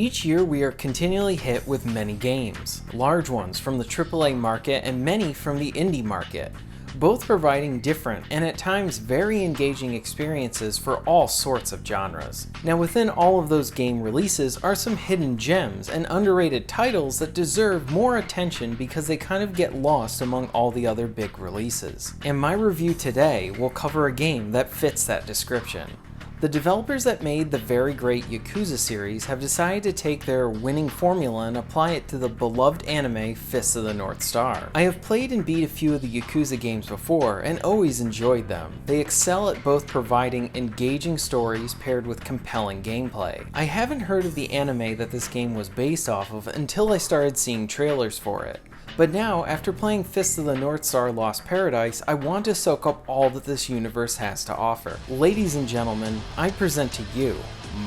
Each year we are continually hit with many games, large ones from the AAA market and many from the indie market, both providing different and at times very engaging experiences for all sorts of genres. Now within all of those game releases are some hidden gems and underrated titles that deserve more attention because they kind of get lost among all the other big releases. And my review today will cover a game that fits that description. The developers that made the very great Yakuza series have decided to take their winning formula and apply it to the beloved anime Fists of the North Star. I have played and beat a few of the Yakuza games before and always enjoyed them. They excel at both providing engaging stories paired with compelling gameplay. I haven't heard of the anime that this game was based off of until I started seeing trailers for it. But now, after playing Fists of the North Star Lost Paradise, I want to soak up all that this universe has to offer. Ladies and gentlemen, I present to you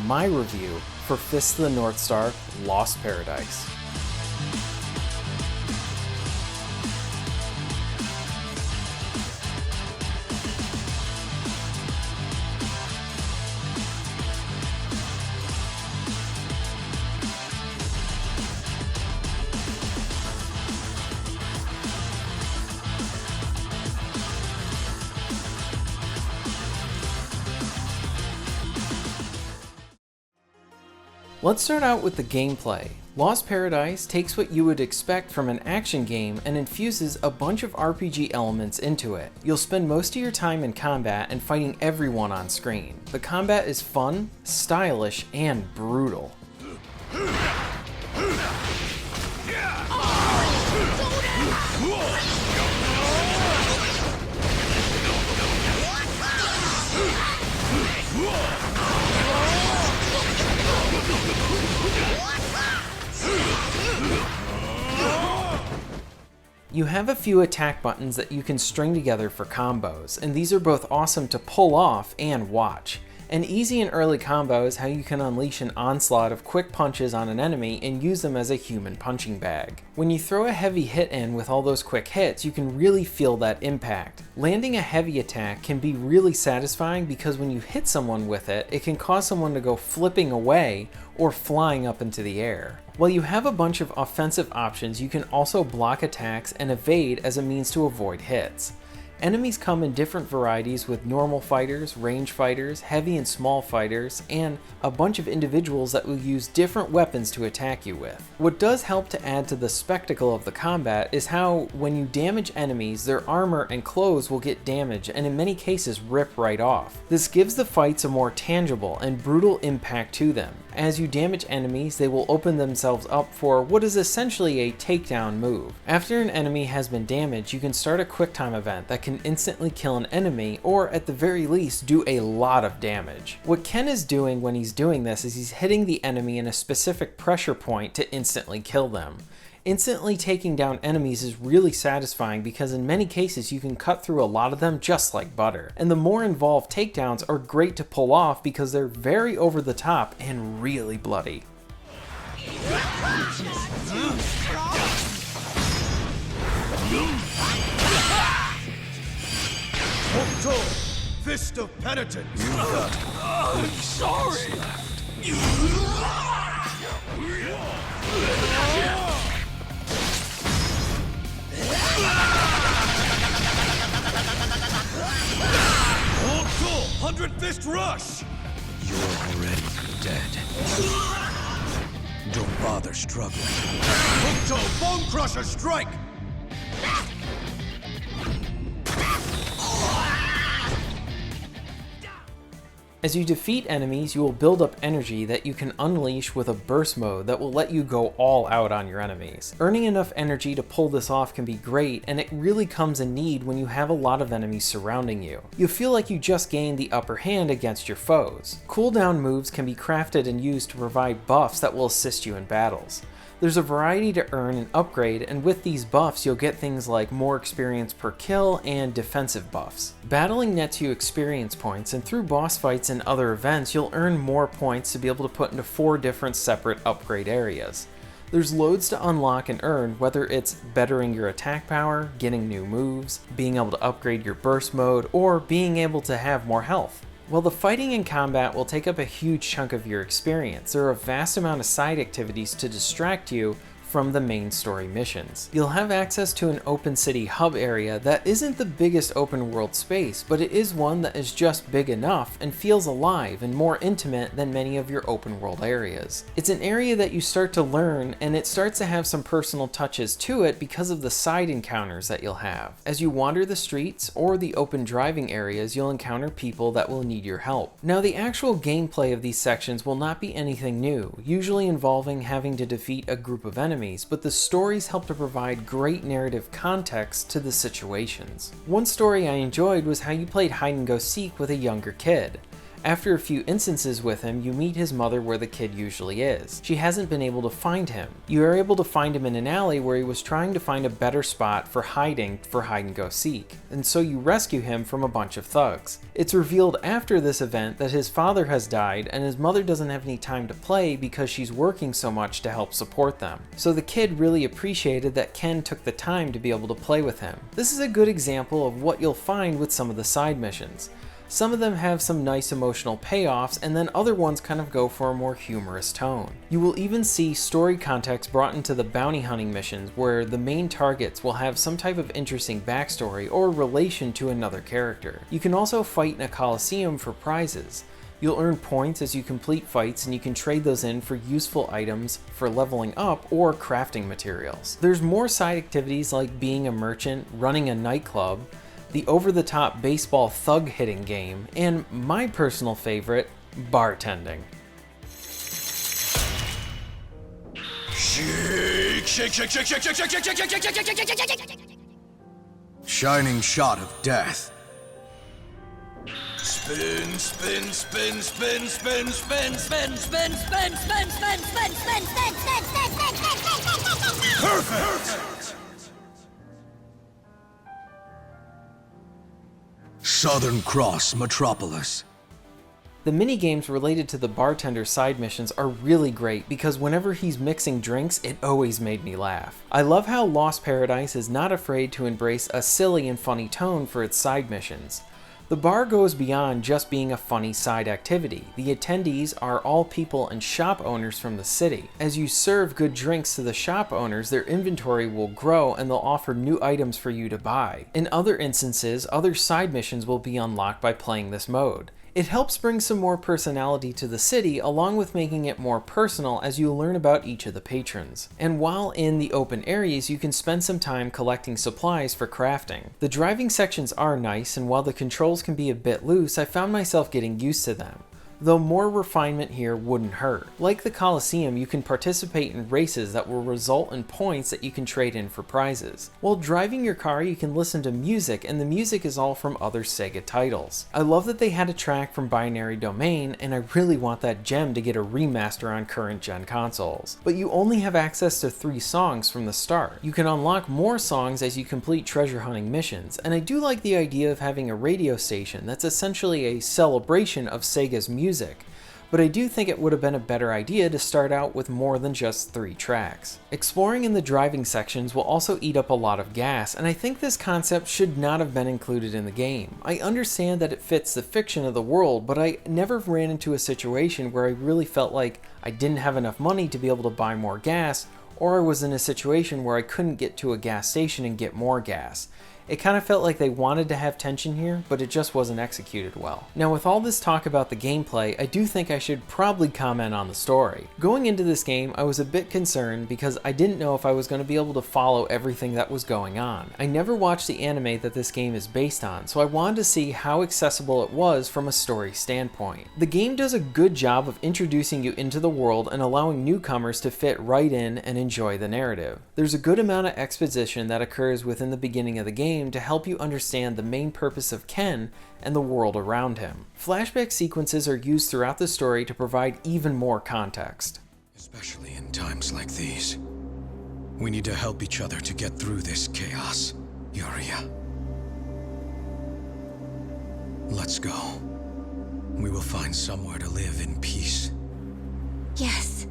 my review for Fists of the North Star Lost Paradise. Let's start out with the gameplay. Lost Paradise takes what you would expect from an action game and infuses a bunch of RPG elements into it. You'll spend most of your time in combat and fighting everyone on screen. The combat is fun, stylish, and brutal. You have a few attack buttons that you can string together for combos, and these are both awesome to pull off and watch. An easy and early combo is how you can unleash an onslaught of quick punches on an enemy and use them as a human punching bag. When you throw a heavy hit in with all those quick hits, you can really feel that impact. Landing a heavy attack can be really satisfying because when you hit someone with it, it can cause someone to go flipping away or flying up into the air. While you have a bunch of offensive options, you can also block attacks and evade as a means to avoid hits. Enemies come in different varieties with normal fighters, range fighters, heavy and small fighters, and a bunch of individuals that will use different weapons to attack you with. What does help to add to the spectacle of the combat is how when you damage enemies, their armor and clothes will get damaged and in many cases rip right off. This gives the fights a more tangible and brutal impact to them. As you damage enemies, they will open themselves up for what is essentially a takedown move. After an enemy has been damaged, you can start a QuickTime event that can instantly kill an enemy, or at the very least, do a lot of damage. What Ken is doing when he's doing this is he's hitting the enemy in a specific pressure point to instantly kill them. Instantly taking down enemies is really satisfying because in many cases you can cut through a lot of them just like butter. And the more involved takedowns are great to pull off because they're very over the top and really bloody. Fist of penitence. I'm sorry. Old Soul, 100 Fist Rush! You're already dead. Don't bother struggling. Hooktoe, Bone Crusher Strike! As you defeat enemies, you will build up energy that you can unleash with a burst mode that will let you go all out on your enemies. Earning enough energy to pull this off can be great, and it really comes in need when you have a lot of enemies surrounding you. You feel like you just gained the upper hand against your foes. Cooldown moves can be crafted and used to provide buffs that will assist you in battles. There's a variety to earn and upgrade, and with these buffs you'll get things like more experience per kill and defensive buffs. Battling nets you experience points, and through boss fights and other events you'll earn more points to be able to put into 4 different separate upgrade areas. There's loads to unlock and earn, whether it's bettering your attack power, getting new moves, being able to upgrade your burst mode, or being able to have more health. While the fighting and combat will take up a huge chunk of your experience, there are a vast amount of side activities to distract you from the main story missions. You'll have access to an open city hub area that isn't the biggest open world space, but it is one that is just big enough and feels alive and more intimate than many of your open world areas. It's an area that you start to learn, and it starts to have some personal touches to it because of the side encounters that you'll have. As you wander the streets or the open driving areas, you'll encounter people that will need your help. Now, the actual gameplay of these sections will not be anything new, usually involving having to defeat a group of enemies, but the stories help to provide great narrative context to the situations. One story I enjoyed was how you played hide and go seek with a younger kid. After a few instances with him, you meet his mother where the kid usually is. She hasn't been able to find him. You are able to find him in an alley where he was trying to find a better spot for hiding for hide and go seek, and so you rescue him from a bunch of thugs. It's revealed after this event that his father has died and his mother doesn't have any time to play because she's working so much to help support them. So the kid really appreciated that Ken took the time to be able to play with him. This is a good example of what you'll find with some of the side missions. Some of them have some nice emotional payoffs, and then other ones kind of go for a more humorous tone. You will even see story context brought into the bounty hunting missions where the main targets will have some type of interesting backstory or relation to another character. You can also fight in a coliseum for prizes. You'll earn points as you complete fights, and you can trade those in for useful items for leveling up or crafting materials. There's more side activities like being a merchant, running a nightclub, the over-the-top baseball thug hitting game, and my personal favorite, bartending. Shake, shake, shake, shake, shake, shake, shake, shake, shake, shake, shake, shake, shake, shake, shake, shake. Shining shot of death. Spin, spin, spin, spin, spin, spin, spin, spin, spin, spin, spin, spin, spin, spin, spin, spin, spin, spin. Perfect! Southern Cross Metropolis. The minigames related to the bartender side missions are really great because whenever he's mixing drinks, it always made me laugh. I love how Lost Paradise is not afraid to embrace a silly and funny tone for its side missions. The bar goes beyond just being a funny side activity. The attendees are all people and shop owners from the city. As you serve good drinks to the shop owners, their inventory will grow and they'll offer new items for you to buy. In other instances, other side missions will be unlocked by playing this mode. It helps bring some more personality to the city, along with making it more personal as you learn about each of the patrons. And while in the open areas, you can spend some time collecting supplies for crafting. The driving sections are nice, and while the controls can be a bit loose, I found myself getting used to them, though more refinement here wouldn't hurt. Like the Coliseum, you can participate in races that will result in points that you can trade in for prizes. While driving your car, you can listen to music, and the music is all from other Sega titles. I love that they had a track from Binary Domain, and I really want that gem to get a remaster on current gen consoles. But you only have access to 3 songs from the start. You can unlock more songs as you complete treasure hunting missions, and I do like the idea of having a radio station that's essentially a celebration of Sega's music, but I do think it would have been a better idea to start out with more than just 3 tracks. Exploring in the driving sections will also eat up a lot of gas, and I think this concept should not have been included in the game. I understand that it fits the fiction of the world, but I never ran into a situation where I really felt like I didn't have enough money to be able to buy more gas, or I was in a situation where I couldn't get to a gas station and get more gas. It kind of felt like they wanted to have tension here, but it just wasn't executed well. Now, with all this talk about the gameplay, I do think I should probably comment on the story. Going into this game, I was a bit concerned because I didn't know if I was going to be able to follow everything that was going on. I never watched the anime that this game is based on, so I wanted to see how accessible it was from a story standpoint. The game does a good job of introducing you into the world and allowing newcomers to fit right in and enjoy the narrative. There's a good amount of exposition that occurs within the beginning of the game to help you understand the main purpose of Ken and the world around him. Flashback sequences are used throughout the story to provide even more context. Especially in times like these. We need to help each other to get through this chaos, Yuria. Let's go. We will find somewhere to live in peace. Yes.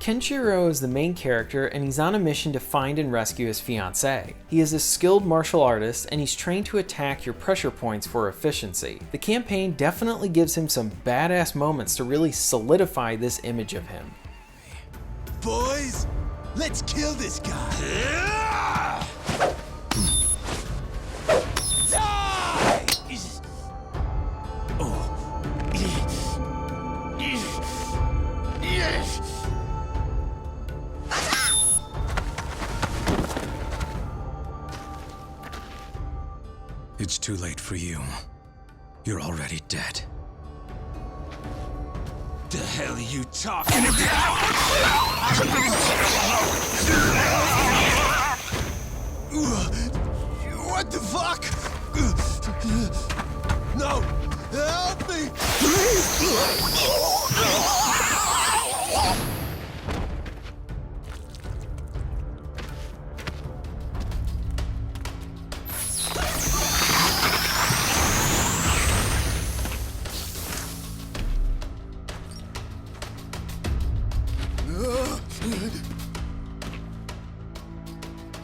Kenshiro is the main character and he's on a mission to find and rescue his fiancée. He is a skilled martial artist and he's trained to attack your pressure points for efficiency. The campaign definitely gives him some badass moments to really solidify this image of him. Boys, let's kill this guy. Die! Oh. Yes. It's too late for you. You're already dead. The hell are you talking about? What the fuck? No! Help me!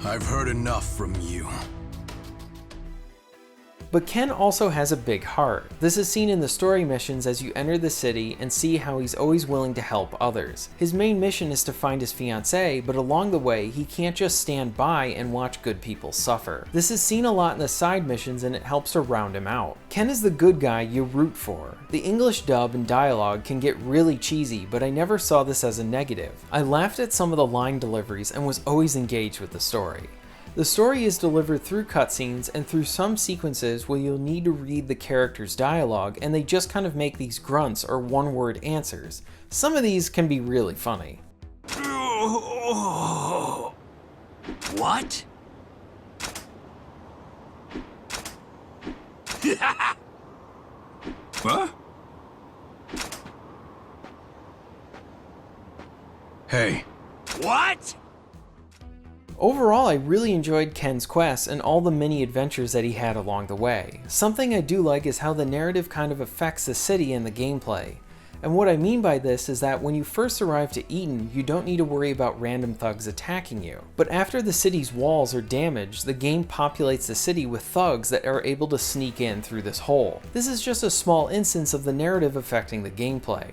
I've heard enough from you. But Ken also has a big heart. This is seen in the story missions as you enter the city and see how he's always willing to help others. His main mission is to find his fiancée, but along the way, he can't just stand by and watch good people suffer. This is seen a lot in the side missions and it helps to round him out. Ken is the good guy you root for. The English dub and dialogue can get really cheesy, but I never saw this as a negative. I laughed at some of the line deliveries and was always engaged with the story. The story is delivered through cutscenes and through some sequences where you'll need to read the character's dialogue and they just kind of make these grunts or one-word answers. Some of these can be really funny. What? Huh? Hey. What? Overall, I really enjoyed Ken's quest and all the mini adventures that he had along the way. Something I do like is how the narrative kind of affects the city and the gameplay. And what I mean by this is that when you first arrive to Eden, you don't need to worry about random thugs attacking you. But after the city's walls are damaged, the game populates the city with thugs that are able to sneak in through this hole. This is just a small instance of the narrative affecting the gameplay.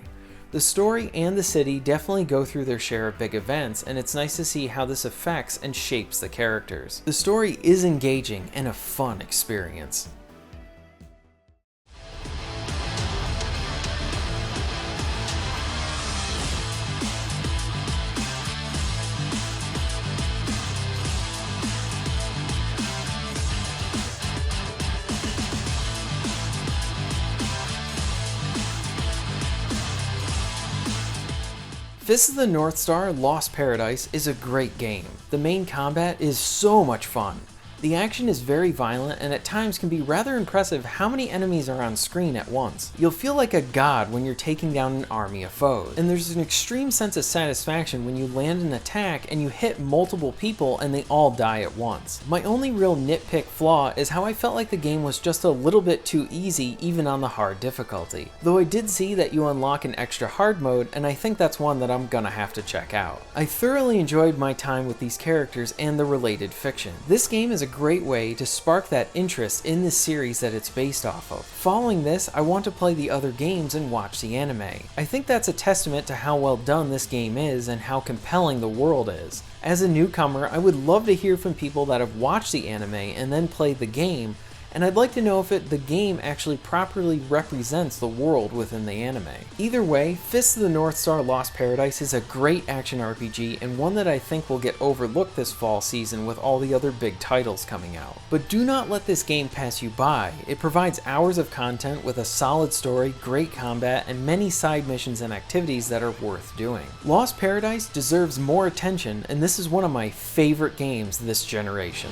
The story and the city definitely go through their share of big events, and it's nice to see how this affects and shapes the characters. The story is engaging and a fun experience. Fist of the North Star Lost Paradise is a great game. The main combat is so much fun. The action is very violent and at times can be rather impressive how many enemies are on screen at once. You'll feel like a god when you're taking down an army of foes. And there's an extreme sense of satisfaction when you land an attack and you hit multiple people and they all die at once. My only real nitpick flaw is how I felt like the game was just a little bit too easy even on the hard difficulty. Though I did see that you unlock an extra hard mode and I think that's one that I'm gonna have to check out. I thoroughly enjoyed my time with these characters and the related fiction. This game is a great way to spark that interest in the series that it's based off of. Following this, I want to play the other games and watch the anime. I think that's a testament to how well done this game is and how compelling the world is. As a newcomer, I would love to hear from people that have watched the anime and then played the game, and I'd like to know if the game actually properly represents the world within the anime. Either way, Fist of the North Star Lost Paradise is a great action RPG and one that I think will get overlooked this fall season with all the other big titles coming out. But do not let this game pass you by. It provides hours of content with a solid story, great combat, and many side missions and activities that are worth doing. Lost Paradise deserves more attention, and this is one of my favorite games this generation.